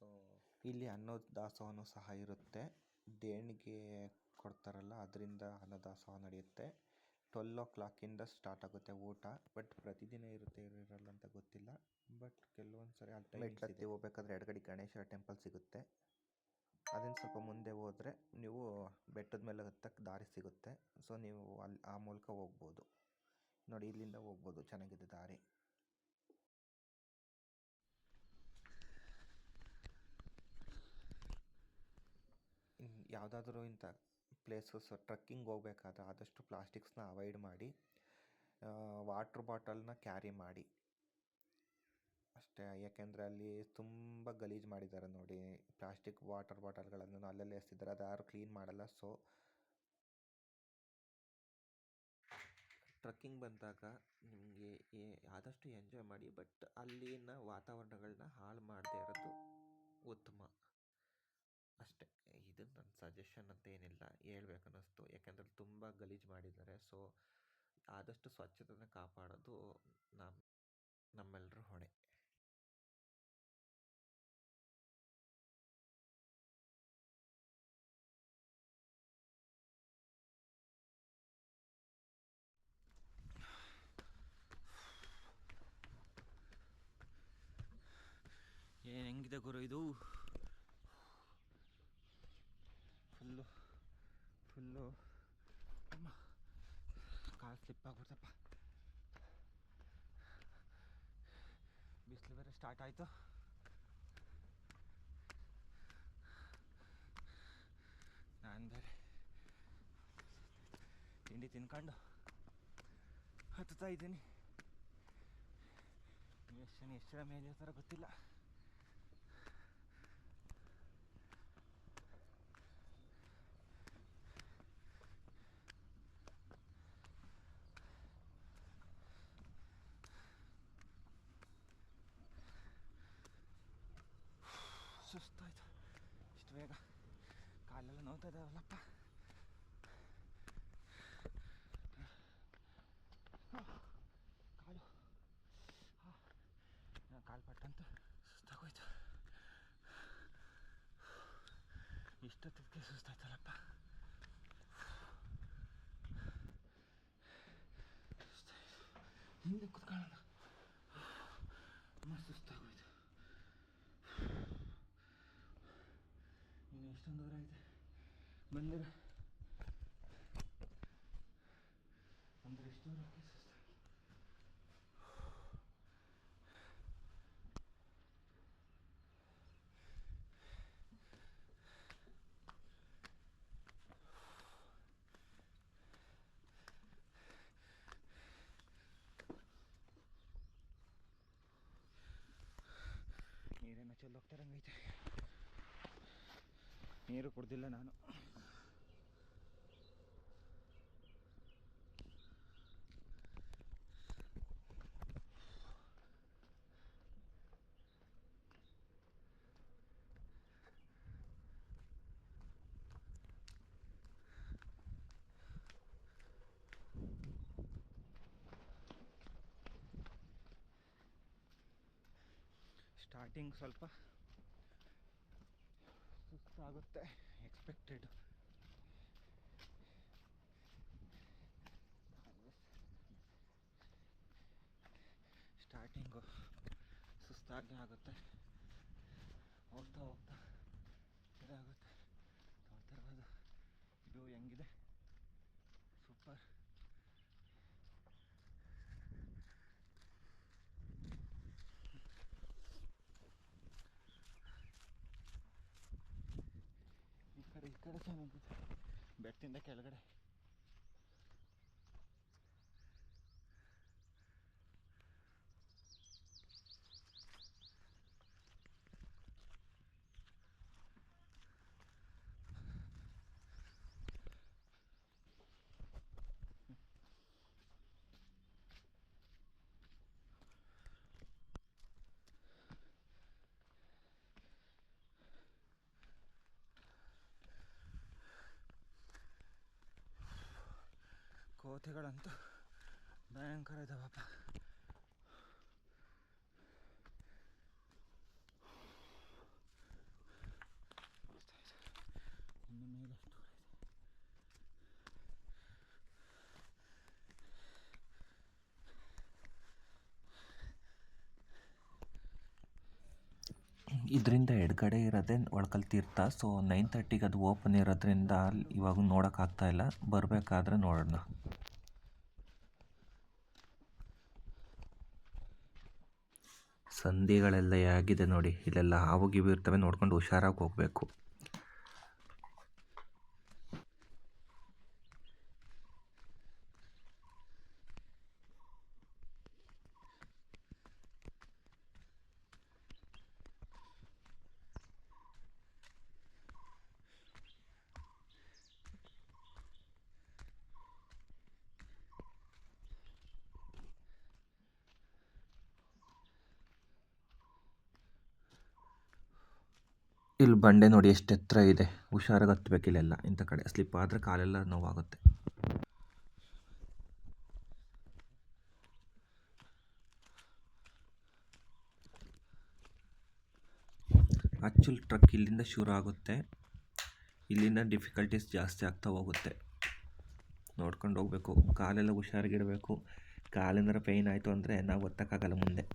So ಇಲ್ಲಿ ಅನ್ನದಾಸೋಹನೂ ಸಹ ಇರುತ್ತೆ. ದೇಣಿಗೆ ಕೊಡ್ತಾರಲ್ಲ ಅದರಿಂದ ಅನ್ನದಾಸೋಹ ನಡೆಯುತ್ತೆ. 12 o'clock ಸ್ಟಾರ್ಟ್ ಆಗುತ್ತೆ ಊಟ. ಬಟ್ ಪ್ರತಿದಿನ ಇರುತ್ತೆ ಇರಲ್ಲ ಅಂತ ಗೊತ್ತಿಲ್ಲ. ಬಟ್ ಕೆಲವೊಂದು ಸರಿ ಮೆಟ್ಲತ್ತಿ ಹೋಗ್ಬೇಕಾದ್ರೆ ಎಡಗಡೆ ಗಣೇಶ ಟೆಂಪಲ್ ಸಿಗುತ್ತೆ. ಅದನ್ನು ಸ್ವಲ್ಪ ಮುಂದೆ ಹೋದರೆ ನೀವು ಬೆಟ್ಟದ ಮೇಲೆ ಹತ್ತಕ್ಕೆ ದಾರಿ ಸಿಗುತ್ತೆ. ಸೊ ನೀವು ಅಲ್ಲಿ ಆ ಮೂಲಕ ಹೋಗ್ಬೋದು. ನೋಡಿ ಇಲ್ಲಿಂದ ಹೋಗ್ಬೋದು, ಚೆನ್ನಾಗಿದೆ ದಾರಿ. ಯಾವುದಾದ್ರೂ ಇಂಥ ಪ್ಲೇಸಸ್ ಟ್ರಕ್ಕಿಂಗ್ ಹೋಗ್ಬೇಕಾದ್ರೆ ಆದಷ್ಟು ಪ್ಲಾಸ್ಟಿಕ್ಸ್ನ ಅವಾಯ್ಡ್ ಮಾಡಿ. ವಾಟ್ರ್ ಬಾಟಲ್ನ ಕ್ಯಾರಿ ಮಾಡಿ ಅಷ್ಟೇ. ಯಾಕೆಂದರೆ ಅಲ್ಲಿ ತುಂಬ ಗಲೀಜು ಮಾಡಿದ್ದಾರೆ ನೋಡಿ. ಪ್ಲಾಸ್ಟಿಕ್ ವಾಟರ್ ಬಾಟಲ್ಗಳನ್ನು ಅಲ್ಲಲ್ಲೇ ಎಸೆದಿದ್ದಾರೆ, ಅದು ಯಾರು ಕ್ಲೀನ್ ಮಾಡಲ್ಲ. ಸೊ ಟ್ರಕ್ಕಿಂಗ್ ಬಂದಾಗ ನಿಮಗೆ ಆದಷ್ಟು ಎಂಜಾಯ್ ಮಾಡಿ, ಬಟ್ ಅಲ್ಲಿನ ವಾತಾವರಣಗಳನ್ನ ಹಾಳು ಮಾಡದೇ ಇರೋದು ಉತ್ತಮ ಅಷ್ಟೇ. ಇದು ನನ್ನ ಸಜೆಷನ್ ಅಂತ ಏನಿಲ್ಲ, ಹೇಳ್ಬೇಕು ಅನ್ನಿಸ್ತು. ಯಾಕೆಂದರೆ ತುಂಬ ಗಲೀಜು ಮಾಡಿದ್ದಾರೆ. ಸೊ ಆದಷ್ಟು ಸ್ವಚ್ಛತೆನ ಕಾಪಾಡೋದು ನಮ್ಮೆಲ್ಲರ ಹೊಣೆ. ಏನು ಹೆಂಗಿದೆ ಗುರು ಇದು? ಫುಲ್ಲು ಕಾಲು ಸ್ಲಿಪ್ ಆಗ್ಬಿಡ್ತಪ್ಪ. ಬಿಸಿಲು ಬೇರೆ ಸ್ಟಾರ್ಟ್ ಆಯಿತು. ನಾನು ಬೇರೆ ತಿಂಡಿ ತಿನ್ಕೊಂಡು ಹತ್ತುತ್ತಾ ಇದ್ದೀನಿ. ಎಷ್ಟು ಜನ ಮೇಲೆ ಇರ್ತಾರೋ ಗೊತ್ತಿಲ್ಲ. ಸುಸ್ತಾಯ್ತು ಇಷ್ಟು ಬೇಗ. ಕಾಲೆಲ್ಲ ನೋವ್ತಾ ಇದ್ದಾವಲ್ಲಪ್ಪ. ಕಾಲು ಪಟ್ಟಂತೂ ಸುಸ್ತಾಗೋಯ್ತು. ಇಷ್ಟೊತ್ತಿಗೆ ಸುಸ್ತಾಯ್ತಲ್ಲಪ್ಪ. ಹಿಂದೆ ಕುತ್ಕೊಳ್ಳೋಣ. ಸುಸ್ತಾಗೋಯ್ತು. ಇನ್ನು ಎಷ್ಟೊಂದು ದೂರ ಐತೆ ಬಂದಿರ ಅಂದರೆ ಎಷ್ಟು ದೂರಕ್ಕೆ ಸುಸ್ತಾಗಿ. ನೀರೇನೋ ಚೆಲ್ಲೋಗ್ತಾರಂಗೈತೆ. ನೀರು ಕುಡ್ದಿಲ್ಲ ನಾನು. ಸ್ಟಾರ್ಟಿಂಗ್ ಸ್ವಲ್ಪ ಸುಸ್ತಾಗುತ್ತೆ, ಎಕ್ಸ್ಪೆಕ್ಟೆಡ್. ಸ್ಟಾರ್ಟಿಂಗು ಸುಸ್ತಾಗಿ ಆಗುತ್ತೆ. ಹೋಗ್ತಾ ಹೋಗ್ತಾ ಇದಾಗುತ್ತೆ. ನೋಡ್ತಾ ಇರ್ಬೋದು ಇದು ಹೆಂಗಿದೆ, ಸೂಪರ್. ಈ ಕಡೆ ಚೆನ್ನಾಗಿದೆ, ಬೆಟ್ಟದಿಂದ ಕೆಳಗಡೆ. ಕೋತೆಗಳಂತೂ ಭಯಂಕರ ಇದಾವಪ್ಪ. ಇದರಿಂದ ಎಡಗಡೆ ಇರೋದೇ ಒಳಕಲ್ ತೀರ್ಥ. ಸೊ 9:30ಗೆ ಅದು ಓಪನ್ ಇರೋದ್ರಿಂದ ಇವಾಗ ನೋಡೋಕ್ಕಾಗ್ತಾ ಇಲ್ಲ, ಬರಬೇಕಾದ್ರೆ ನೋಡೋಣ. ಸಂಧಿಗಳೆಲ್ಲ ಹೇಗಿದೆ ನೋಡಿ, ಇಲ್ಲೆಲ್ಲ ಹಾವು ಗೀವು ಇರ್ತವೆ, ನೋಡ್ಕೊಂಡು ಹುಷಾರಾಗಿ ಹೋಗಬೇಕು. ಇಲ್ಲಿ ಬಂಡೆ ನೋಡಿ ಎಷ್ಟು ಎತ್ತರ ಇದೆ, ಹುಷಾರಾಗಿ ಹತ್ಬೇಕು. ಇಲ್ಲೆಲ್ಲ ಇಂಥ ಕಡೆ ಸ್ಲಿಪ್ ಆದರೆ ಕಾಲೆಲ್ಲ ನೋವಾಗುತ್ತೆ. ಆ್ಯಕ್ಚುಲ್ ಟ್ರಕ್ ಇಲ್ಲಿಂದ ಶುರು ಆಗುತ್ತೆ, ಇಲ್ಲಿಂದ ಡಿಫಿಕಲ್ಟೀಸ್ ಜಾಸ್ತಿ ಆಗ್ತಾ ಹೋಗುತ್ತೆ. ನೋಡ್ಕೊಂಡು ಹೋಗಬೇಕು, ಕಾಲೆಲ್ಲ ಹುಷಾರಾಗಿಡಬೇಕು. ಕಾಲೇನಾರ ಪೇಯ್ನ್ ಆಯಿತು ಅಂದರೆ ನಾವು ಒತ್ತಕ್ಕಾಗಲ್ಲ ಮುಂದೆ.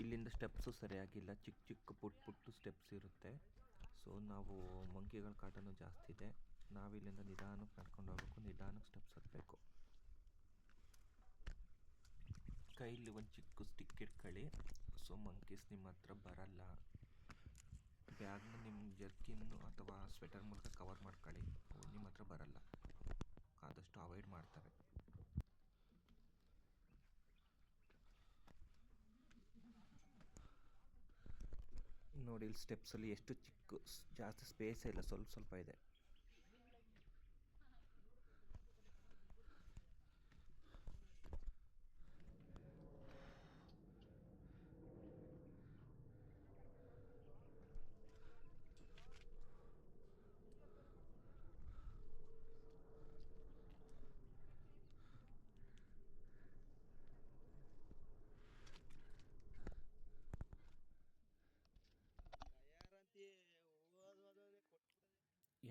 ಇಲ್ಲಿಂದ ಸ್ಟೆಪ್ಸು ಸರಿಯಾಗಿಲ್ಲ, ಚಿಕ್ಕ ಚಿಕ್ಕ ಪುಟ್ಟು ಸ್ಟೆಪ್ಸ್ ಇರುತ್ತೆ. ಸೊ ನಾವು ಮಂಕಿಗಳ ಕಾಟನೂ ಜಾಸ್ತಿ ಇದೆ, ನಾವಿಲ್ಲಿಂದ ನಿಧಾನಕ್ಕೆ ನಡ್ಕೊಂಡು ಹೋಗ್ಬೇಕು, ನಿಧಾನಕ್ಕೆ ಸ್ಟೆಪ್ಸ್ ಹತ್ತಬೇಕು. ಕೈಲಿ ಒಂದು ಚಿಕ್ಕ ಸ್ಟಿಕ್ ಇಟ್ಕೊಳ್ಳಿ, ಸೊ ಮಂಕೀಸ್ ನಿಮ್ಮ ಹತ್ರ ಬರಲ್ಲ. ಬ್ಯಾಗ್ನ ನಿಮ್ಮ ಜರ್ಕಿನ್ನು ಅಥವಾ ಸ್ವೆಟರ್ ಮೂಲಕ ಕವರ್ ಮಾಡ್ಕೊಳ್ಳಿ, ಅವು ನಿಮ್ಮ ಹತ್ರ ಬರಲ್ಲ, ಆದಷ್ಟು ಅವಾಯ್ಡ್ ಮಾಡ್ತವೆ. ನೋಡಿ ಇಲ್ಲಿ ಸ್ಟೆಪ್ಸಲ್ಲಿ ಎಷ್ಟು ಚಿಕ್ಕ, ಜಾಸ್ತಿ ಸ್ಪೇಸೇ ಇಲ್ಲ, ಸ್ವಲ್ಪ ಸ್ವಲ್ಪ ಇದೆ.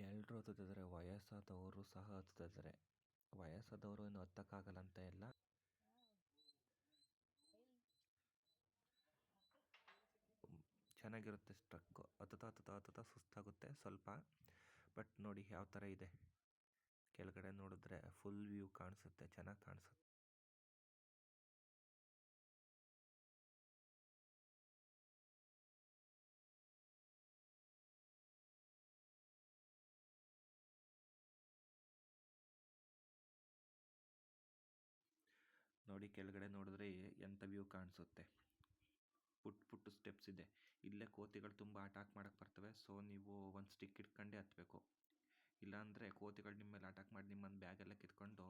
ಎಲ್ಲರೂ ಹತ್ತುತ್ತಿದ್ದಾರೆ, ವಯಸ್ಸಾದವರು ಸಹ ಹತ್ತುತ್ತಿದ್ದಾರೆ. ವಯಸ್ಸಾದವರು ಏನು ಹತ್ತಕ್ಕಾಗಲ್ಲ ಅಂತ ಇಲ್ಲ, ಚೆನ್ನಾಗಿರುತ್ತೆ ಟ್ರಕ್ಕು. ಹತ್ತುತ್ತಾ ಸುಸ್ತಾಗುತ್ತೆ ಸ್ವಲ್ಪ, ಬಟ್ ನೋಡಿ ಯಾವ ಥರ ಇದೆ. ಕೆಳಗಡೆ ನೋಡಿದ್ರೆ ಫುಲ್ ವ್ಯೂ ಕಾಣಿಸುತ್ತೆ, ಚೆನ್ನಾಗಿ ಕಾಣಿಸುತ್ತೆ. ನೋಡಿ ಕೆಳಗಡೆ ನೋಡಿದ್ರೆ ಎಂಥ ವ್ಯೂ ಕಾಣಿಸುತ್ತೆ. ಪುಟ್ಟು ಸ್ಟೆಪ್ಸ್ ಇದೆ. ಇಲ್ಲೇ ಕೋತಿಗಳು ತುಂಬ ಅಟ್ಯಾಕ್ ಮಾಡಕ್ಕೆ ಬರ್ತವೆ, ಸೊ ನೀವು ಒಂದು ಸ್ಟಿಕ್ ಇಟ್ಕೊಂಡೇ ಹತ್ತಬೇಕು. ಇಲ್ಲಾಂದರೆ ಕೋತಿಗಳು ನಿಮ್ಮ ಮೇಲೆ ಅಟ್ಯಾಕ್ ಮಾಡಿ ನಿಮ್ಮನ್ನು ಬ್ಯಾಗೆಲ್ಲ ಕಿತ್ಕೊಂಡು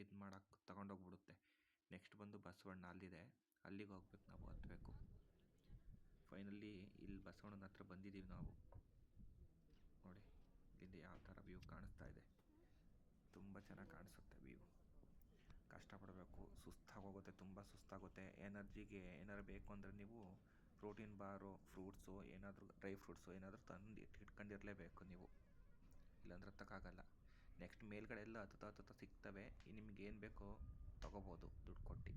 ಇದು ಮಾಡಕ್ಕೆ ತಗೊಂಡೋಗ್ಬಿಡುತ್ತೆ. ನೆಕ್ಸ್ಟ್ ಬಂದು ಬಸವಣ್ಣ ಅಲ್ಲಿದೆ, ಅಲ್ಲಿಗೆ ಹೋಗ್ಬೇಕು, ನಾವು ಹತ್ತಬೇಕು. ಫೈನಲಿ ಇಲ್ಲಿ ಬಸವಣ್ಣನ ಹತ್ರ ಬಂದಿದ್ದೀವಿ ನಾವು. ನೋಡಿ ಇಲ್ಲಿಂದ ಯಾವ ಥರ ವ್ಯೂ ಕಾಣಿಸ್ತಾ ಇದೆ, ತುಂಬ ಚೆನ್ನಾಗಿ ಕಾಣಿಸುತ್ತೆ ವ್ಯೂ. ಕಷ್ಟಪಡಬೇಕು, ಸುಸ್ತಾಗೋಗುತ್ತೆ, ತುಂಬ ಸುಸ್ತಾಗುತ್ತೆ, ಎನರ್ಜಿ ಎನರ್ಜಿಗೆ ಏನಾದ್ರು ಬೇಕು ಅಂದರೆ ನೀವು ಪ್ರೋಟೀನ್ ಬಾರು, ಫ್ರೂಟ್ಸು, ಏನಾದರೂ ಡ್ರೈ ಫ್ರೂಟ್ಸು ಏನಾದರೂ ತಂದು ಇಟ್ಕೊಂಡಿರಲೇಬೇಕು ನೀವು, ಇಲ್ಲಾಂದ್ರೆ ಹತ್ತಕ್ಕಾಗಲ್ಲ. ನೆಕ್ಸ್ಟ್ ಮೇಲ್ಗಡೆ ಎಲ್ಲ ಹತ್ತುತ್ತಾ ಸಿಗ್ತವೆ, ನಿಮ್ಗೆ ಬೇಕೋ ತೊಗೋಬೋದು ದುಡ್ಡು ಕೊಟ್ಟು.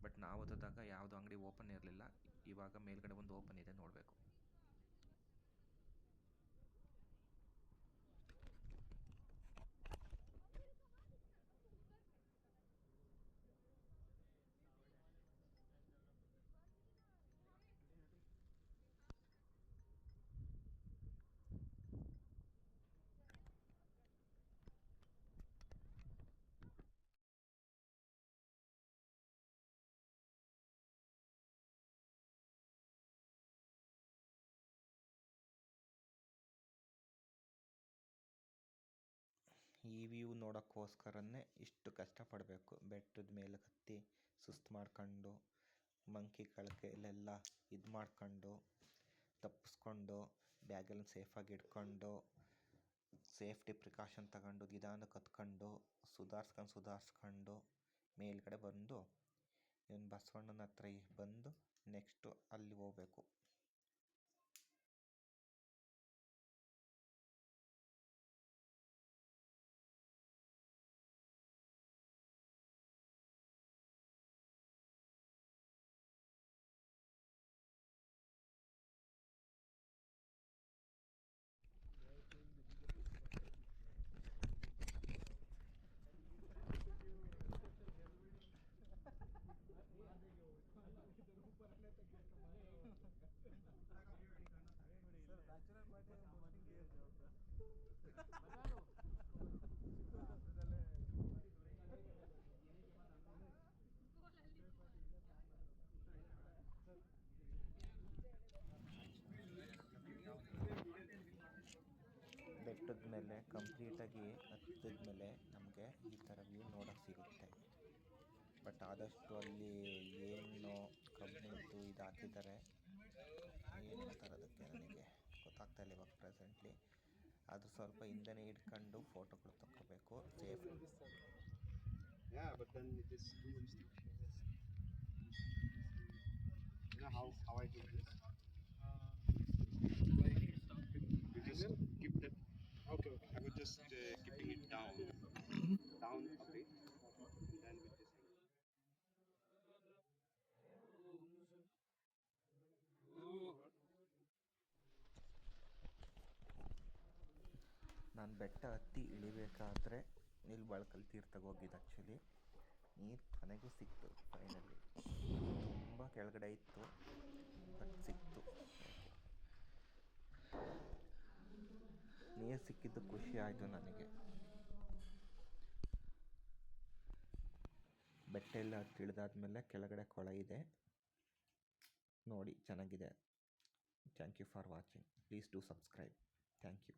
ಬಟ್ ನಾವು ಹತ್ತಿದಾಗ ಯಾವುದು ಅಂಗಡಿ ಓಪನ್ ಇರಲಿಲ್ಲ, ಇವಾಗ ಮೇಲ್ಗಡೆ ಒಂದು ಓಪನ್ ಇದೆ, ನೋಡಬೇಕು. ಈ ವ್ಯೂ ನೋಡೋಕ್ಕೋಸ್ಕರನೇ ಇಷ್ಟು ಕಷ್ಟಪಡಬೇಕು. ಬೆಟ್ಟದ ಮೇಲೆ ಹತ್ತಿ ಸುಸ್ತು ಮಾಡ್ಕೊಂಡು, ಮಂಕಿ ಕೈಲೆಲ್ಲ ಇದು ಮಾಡ್ಕೊಂಡು, ತಪ್ಪಿಸ್ಕೊಂಡು, ಬ್ಯಾಗೆಲ್ಲ ಸೇಫಾಗಿ ಇಟ್ಕೊಂಡು, ಸೇಫ್ಟಿ ಪ್ರಿಕಾಷನ್ ತಗೊಂಡು, ನಿಧಾನಕ್ಕೆ ಹತ್ಕೊಂಡು, ಸುಧಾರಿಸ್ಕೊಂಡು ಮೇಲ್ಗಡೆ ಬಂದು ಇವನು ಬಸವಣ್ಣನ ಹತ್ರ ಬಂದು ನೆಕ್ಸ್ಟು ಅಲ್ಲಿ ಹೋಗ್ಬೇಕು. ಬೆಟ್ಟದ ಮೇಲೆ ಕಂಪ್ಲೀಟಾಗಿ ಹತ್ತಿದ ಮೇಲೆ ನಮಗೆ ಈ ಥರ ವ್ಯೂ ನೋಡೋಕ್ಕೆ ಸಿಗುತ್ತೆ. ಬಟ್ ಆದಷ್ಟು ಅಲ್ಲಿ ಏನು ಕಬ್ಬಿಣದ್ದು ಇದು ಹಾಕಿದ್ದಾರೆ, ಏನು ತರೋದಕ್ಕೆ ನನಗೆ ಗೊತ್ತಾಗ್ತಾಯಿಲ್ಲ ಇವಾಗ ಪ್ರೆಸೆಂಟ್ಲಿ. ಅದು ಸ್ವಲ್ಪ ಹಿಂದೆನೇ ಇಟ್ಕೊಂಡು ಫೋಟೋಗಳು ತಗೋಬೇಕು. Safe. Yeah, but then it is too much. You know how I do this? You just keep that. Okay. I would just keeping it down a bit, and then with this thing. ನಾನು ಬೆಟ್ಟ ಹತ್ತಿ ಇಳಿಬೇಕಾದ್ರೆ ನಿಲ್ಬಾಳ್ಕಲ್ ತೀರ್ಥಕ್ಕೆ ಹೋಗಿದ್ದು actually. ನೀರು ಕೊನೆಗೂ ಸಿಕ್ತು finally. ತುಂಬ ಕೆಳಗಡೆ ಇತ್ತು, ಬಟ್ ಸಿಕ್ತು. ನೀರು ಸಿಕ್ಕಿದ್ದು ಖುಷಿ ಆಯಿತು ನನಗೆ. ಬೆಟ್ಟ ಎಲ್ಲ ತಿಳಿದಾದ್ಮೇಲೆ ಕೆಳಗಡೆ ಕೊಳ ಇದೆ ನೋಡಿ, ಚೆನ್ನಾಗಿದೆ. Thank you for watching. Please do subscribe. Thank you.